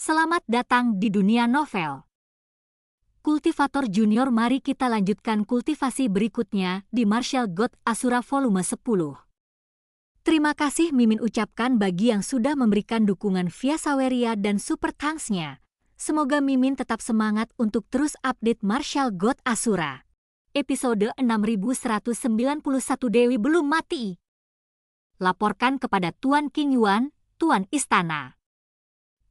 Selamat datang di dunia novel. Kultivator Junior, mari kita lanjutkan kultivasi berikutnya di Martial God Asura volume 10. Terima kasih Mimin ucapkan bagi yang sudah memberikan dukungan via Saweria dan Super Thanks-nya. Semoga Mimin tetap semangat untuk terus update Martial God Asura. Episode 6191, Dewi belum mati. Laporkan kepada Tuan King Yuan, Tuan Istana.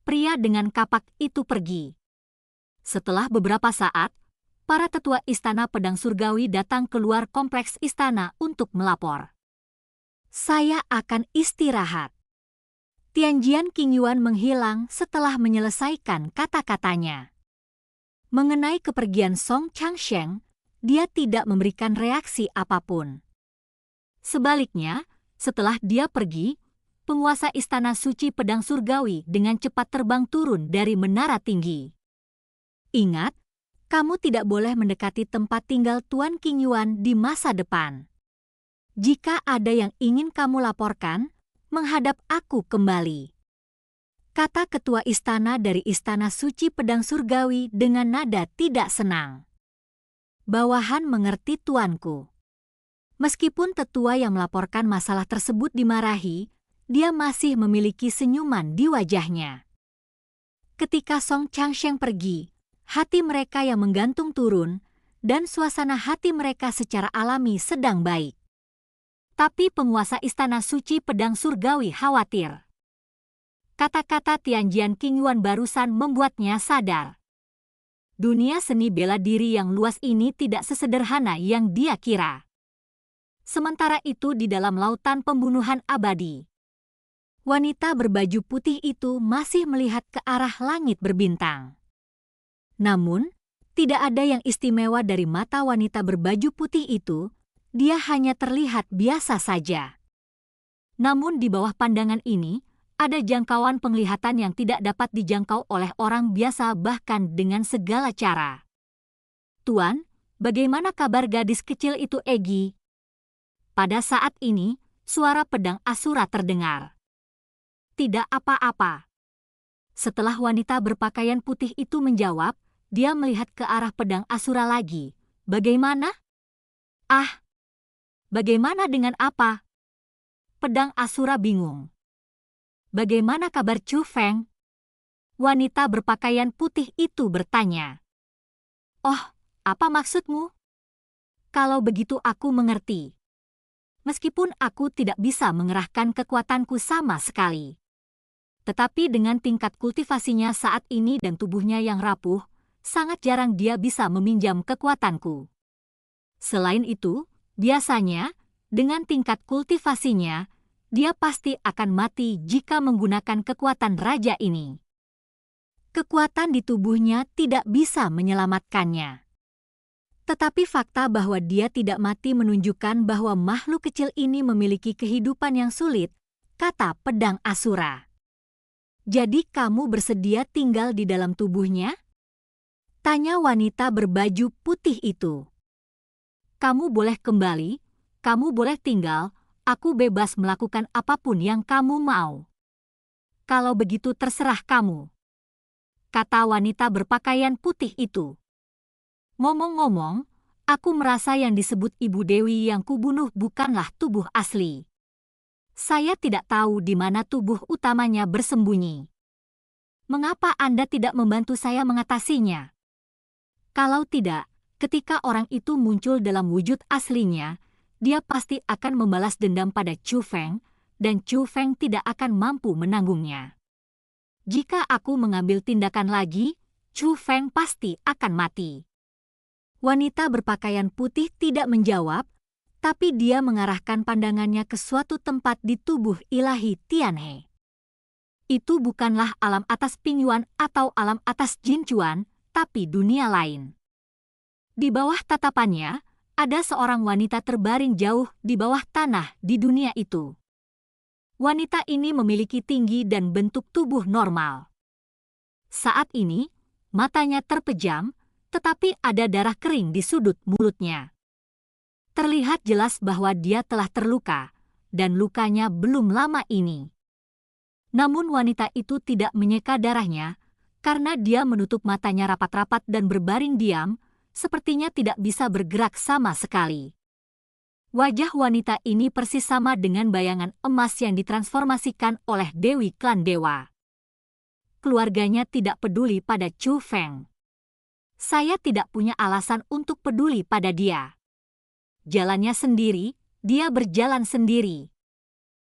Pria dengan kapak itu pergi. Setelah beberapa saat, para tetua Istana Pedang Surgawi datang keluar kompleks istana untuk melapor. Saya akan istirahat. Tianjian King Yuan menghilang setelah menyelesaikan kata-katanya. Mengenai kepergian Song Changsheng, dia tidak memberikan reaksi apapun. Sebaliknya, setelah dia pergi, penguasa Istana Suci Pedang Surgawi dengan cepat terbang turun dari menara tinggi. Ingat, kamu tidak boleh mendekati tempat tinggal Tuan King Yuan di masa depan. Jika ada yang ingin kamu laporkan, menghadap aku kembali. Kata ketua istana dari Istana Suci Pedang Surgawi dengan nada tidak senang. Bawahan mengerti tuanku. Meskipun tetua yang melaporkan masalah tersebut dimarahi, dia masih memiliki senyuman di wajahnya. Ketika Song Changsheng pergi, hati mereka yang menggantung turun, dan suasana hati mereka secara alami sedang baik. Tapi penguasa Istana Suci Pedang Surgawi khawatir. Kata-kata Tianjian King Yuan barusan membuatnya sadar. Dunia seni bela diri yang luas ini tidak sesederhana yang dia kira. Sementara itu di dalam lautan pembunuhan abadi, wanita berbaju putih itu masih melihat ke arah langit berbintang. Namun, tidak ada yang istimewa dari mata wanita berbaju putih itu, dia hanya terlihat biasa saja. Namun di bawah pandangan ini, ada jangkauan penglihatan yang tidak dapat dijangkau oleh orang biasa bahkan dengan segala cara. Tuan, bagaimana kabar gadis kecil itu Egi? Pada saat ini, suara pedang Asura terdengar. Tidak apa-apa. Setelah wanita berpakaian putih itu menjawab, dia melihat ke arah pedang Asura lagi. Bagaimana? Ah, bagaimana dengan apa? Pedang Asura bingung. Bagaimana kabar Chu Feng? Wanita berpakaian putih itu bertanya. Oh, apa maksudmu? Kalau begitu aku mengerti. Meskipun aku tidak bisa mengerahkan kekuatanku sama sekali. Tetapi dengan tingkat kultivasinya saat ini dan tubuhnya yang rapuh, sangat jarang dia bisa meminjam kekuatanku. Selain itu, biasanya, dengan tingkat kultivasinya, dia pasti akan mati jika menggunakan kekuatan raja ini. Kekuatan di tubuhnya tidak bisa menyelamatkannya. Tetapi fakta bahwa dia tidak mati menunjukkan bahwa makhluk kecil ini memiliki kehidupan yang sulit, kata pedang Asura. Jadi kamu bersedia tinggal di dalam tubuhnya? Tanya wanita berbaju putih itu. Kamu boleh kembali, kamu boleh tinggal, aku bebas melakukan apapun yang kamu mau. Kalau begitu terserah kamu. Kata wanita berpakaian putih itu. Ngomong-ngomong, aku merasa yang disebut Ibu Dewi yang kubunuh bukanlah tubuh asli. Saya tidak tahu di mana tubuh utamanya bersembunyi. Mengapa Anda tidak membantu saya mengatasinya? Kalau tidak, ketika orang itu muncul dalam wujud aslinya, dia pasti akan membalas dendam pada Chu Feng, dan Chu Feng tidak akan mampu menanggungnya. Jika aku mengambil tindakan lagi, Chu Feng pasti akan mati. Wanita berpakaian putih tidak menjawab, tapi dia mengarahkan pandangannya ke suatu tempat di tubuh ilahi Tianhe. Itu bukanlah alam atas Ping Yuan atau alam atas Jin Chuan, tapi dunia lain. Di bawah tatapannya, ada seorang wanita terbaring jauh di bawah tanah di dunia itu. Wanita ini memiliki tinggi dan bentuk tubuh normal. Saat ini, matanya terpejam, tetapi ada darah kering di sudut mulutnya. Terlihat jelas bahwa dia telah terluka, dan lukanya belum lama ini. Namun wanita itu tidak menyeka darahnya, Karena dia menutup matanya rapat-rapat dan berbaring diam, sepertinya tidak bisa bergerak sama sekali. Wajah wanita ini persis sama dengan bayangan emas yang ditransformasikan oleh Dewi Klan Dewa. Keluarganya tidak peduli pada Chu Feng. Saya tidak punya alasan untuk peduli pada dia. Jalannya sendiri, dia berjalan sendiri.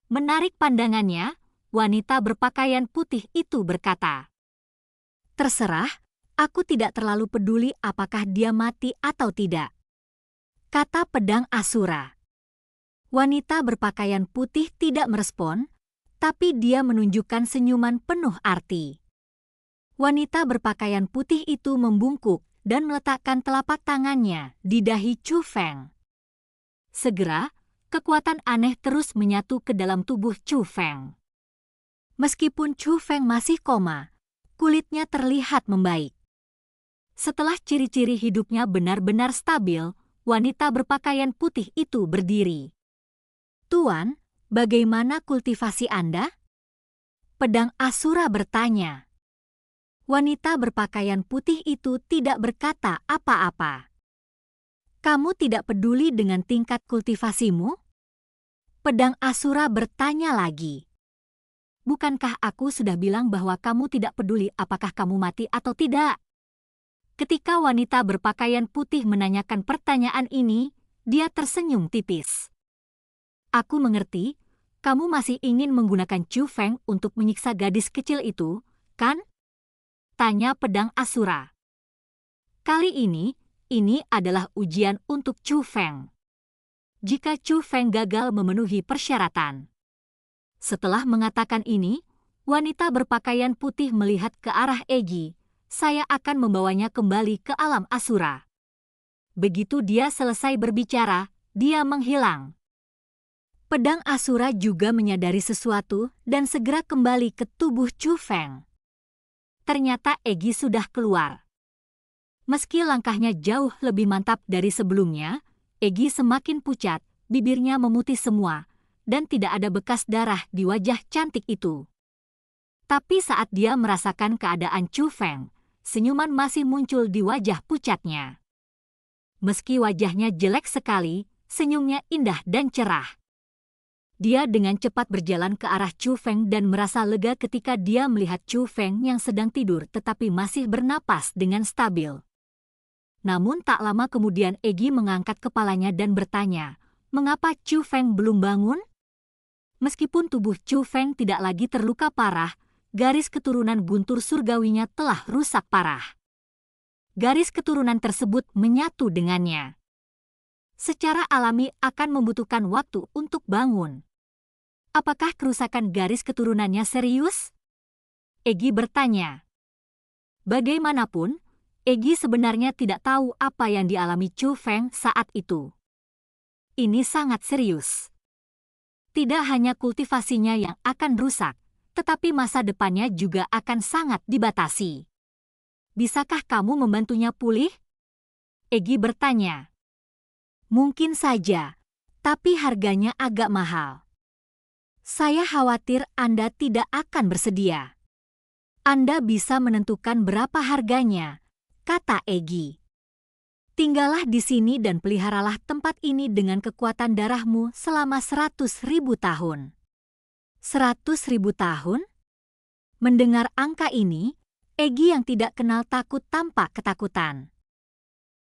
Menarik pandangannya, wanita berpakaian putih itu berkata, "Terserah, aku tidak terlalu peduli apakah dia mati atau tidak," kata pedang Asura. Wanita berpakaian putih tidak merespon, tapi dia menunjukkan senyuman penuh arti. Wanita berpakaian putih itu membungkuk dan meletakkan telapak tangannya di dahi Chu Feng. Segera, kekuatan aneh terus menyatu ke dalam tubuh Chu Feng. Meskipun Chu Feng masih koma, kulitnya terlihat membaik. Setelah ciri-ciri hidupnya benar-benar stabil, wanita berpakaian putih itu berdiri. "Tuan, bagaimana kultivasi Anda?" Pedang Asura bertanya. Wanita berpakaian putih itu tidak berkata apa-apa. "Kamu tidak peduli dengan tingkat kultivasimu?" Pedang Asura bertanya lagi. "Bukankah aku sudah bilang bahwa kamu tidak peduli apakah kamu mati atau tidak?" Ketika wanita berpakaian putih menanyakan pertanyaan ini, dia tersenyum tipis. "Aku mengerti, kamu masih ingin menggunakan Chu Feng untuk menyiksa gadis kecil itu, kan?" tanya pedang Asura. Kali ini adalah ujian untuk Chu Feng. Jika Chu Feng gagal memenuhi persyaratan. Setelah mengatakan ini, wanita berpakaian putih melihat ke arah Egi. "Saya akan membawanya kembali ke alam Asura." Begitu dia selesai berbicara, dia menghilang. Pedang Asura juga menyadari sesuatu dan segera kembali ke tubuh Chu Feng. Ternyata Egi sudah keluar. Meski langkahnya jauh lebih mantap dari sebelumnya, Egi semakin pucat, bibirnya memutih semua, dan tidak ada bekas darah di wajah cantik itu. Tapi saat dia merasakan keadaan Chu Feng, senyuman masih muncul di wajah pucatnya. Meski wajahnya jelek sekali, senyumnya indah dan cerah. Dia dengan cepat berjalan ke arah Chu Feng dan merasa lega ketika dia melihat Chu Feng yang sedang tidur tetapi masih bernapas dengan stabil. Namun tak lama kemudian Egi mengangkat kepalanya dan bertanya, "Mengapa Chu Feng belum bangun?" Meskipun tubuh Chu Feng tidak lagi terluka parah, garis keturunan guntur surgawinya telah rusak parah. Garis keturunan tersebut menyatu dengannya. Secara alami akan membutuhkan waktu untuk bangun. Apakah kerusakan garis keturunannya serius? Egi bertanya. Bagaimanapun, Egi sebenarnya tidak tahu apa yang dialami Chu Feng saat itu. Ini sangat serius. Tidak hanya kultivasinya yang akan rusak, tetapi masa depannya juga akan sangat dibatasi. Bisakah kamu membantunya pulih? Egi bertanya. Mungkin saja, tapi harganya agak mahal. Saya khawatir Anda tidak akan bersedia. Anda bisa menentukan berapa harganya, kata Egi. Tinggallah di sini dan peliharalah tempat ini dengan kekuatan darahmu selama 100.000 tahun. 100.000 tahun? Mendengar angka ini, Egi yang tidak kenal takut tampak ketakutan.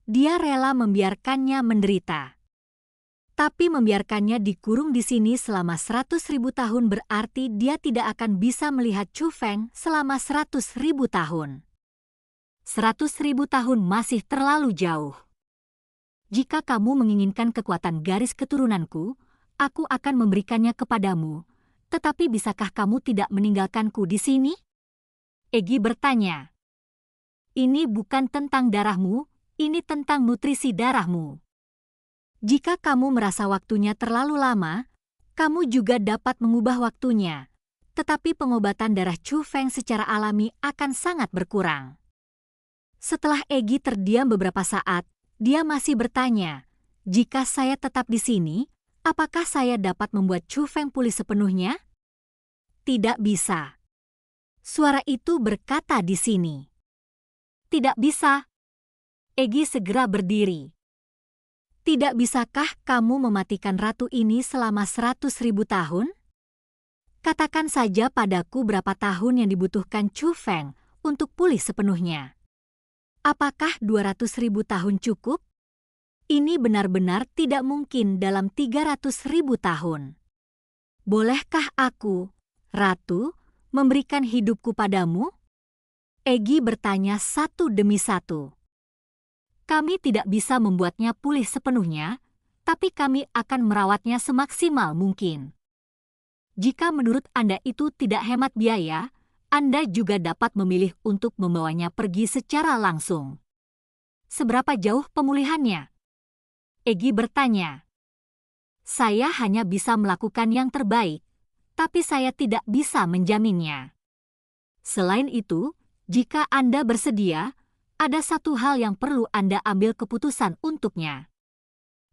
Dia rela membiarkannya menderita. Tapi membiarkannya dikurung di sini selama 100.000 tahun berarti dia tidak akan bisa melihat Chu Feng selama 100.000 tahun. 100.000 tahun masih terlalu jauh. Jika kamu menginginkan kekuatan garis keturunanku, aku akan memberikannya kepadamu. Tetapi bisakah kamu tidak meninggalkanku di sini? Egi bertanya. Ini bukan tentang darahmu, ini tentang nutrisi darahmu. Jika kamu merasa waktunya terlalu lama, kamu juga dapat mengubah waktunya. Tetapi pengobatan darah Chu Feng secara alami akan sangat berkurang. Setelah Egi terdiam beberapa saat, dia masih bertanya, jika saya tetap di sini, apakah saya dapat membuat Chu Feng pulih sepenuhnya? Tidak bisa. Suara itu berkata di sini. Tidak bisa. Egi segera berdiri. Tidak bisakah kamu mematikan ratu ini selama 100.000 tahun? Katakan saja padaku berapa tahun yang dibutuhkan Chu Feng untuk pulih sepenuhnya. Apakah 200.000 tahun cukup? Ini benar-benar tidak mungkin dalam 300.000 tahun. Bolehkah aku, Ratu, memberikan hidupku padamu? Egi bertanya satu demi satu. Kami tidak bisa membuatnya pulih sepenuhnya, tapi kami akan merawatnya semaksimal mungkin. Jika menurut Anda itu tidak hemat biaya, Anda juga dapat memilih untuk membawanya pergi secara langsung. Seberapa jauh pemulihannya? Egi bertanya. Saya hanya bisa melakukan yang terbaik, tapi saya tidak bisa menjaminnya. Selain itu, jika Anda bersedia, ada satu hal yang perlu Anda ambil keputusan untuknya.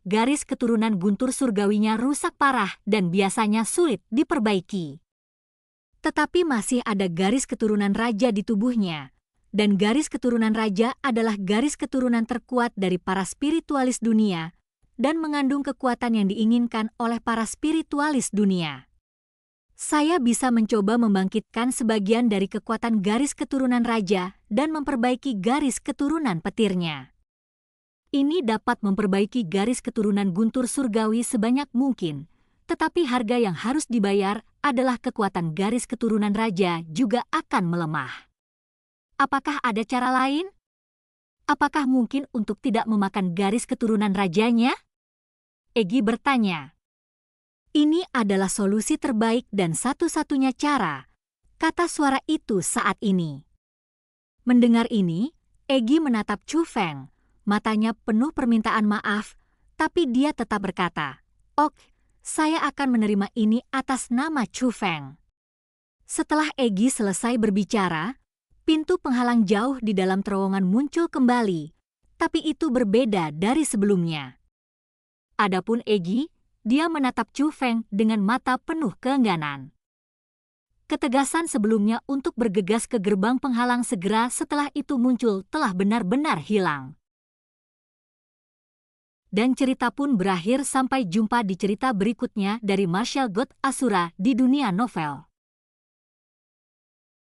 Garis keturunan guntur surgawinya rusak parah dan biasanya sulit diperbaiki. Tetapi masih ada garis keturunan raja di tubuhnya, dan garis keturunan raja adalah garis keturunan terkuat dari para spiritualis dunia dan mengandung kekuatan yang diinginkan oleh para spiritualis dunia. Saya bisa mencoba membangkitkan sebagian dari kekuatan garis keturunan raja dan memperbaiki garis keturunan petirnya. Ini dapat memperbaiki garis keturunan guntur surgawi sebanyak mungkin, tetapi harga yang harus dibayar adalah kekuatan garis keturunan raja juga akan melemah. Apakah ada cara lain? Apakah mungkin untuk tidak memakan garis keturunan rajanya? Egi bertanya. Ini adalah solusi terbaik dan satu-satunya cara, kata suara itu saat ini. Mendengar ini, Egi menatap Chu Feng. Matanya penuh permintaan maaf, tapi dia tetap berkata, "Ok, saya akan menerima ini atas nama Chu Feng." Setelah Egi selesai berbicara, pintu penghalang jauh di dalam terowongan muncul kembali, tapi itu berbeda dari sebelumnya. Adapun Egi, dia menatap Chu Feng dengan mata penuh keengganan. Ketegasan sebelumnya untuk bergegas ke gerbang penghalang segera setelah itu muncul telah benar-benar hilang. Dan cerita pun berakhir. Sampai jumpa di cerita berikutnya dari Martial God Asura di dunia novel.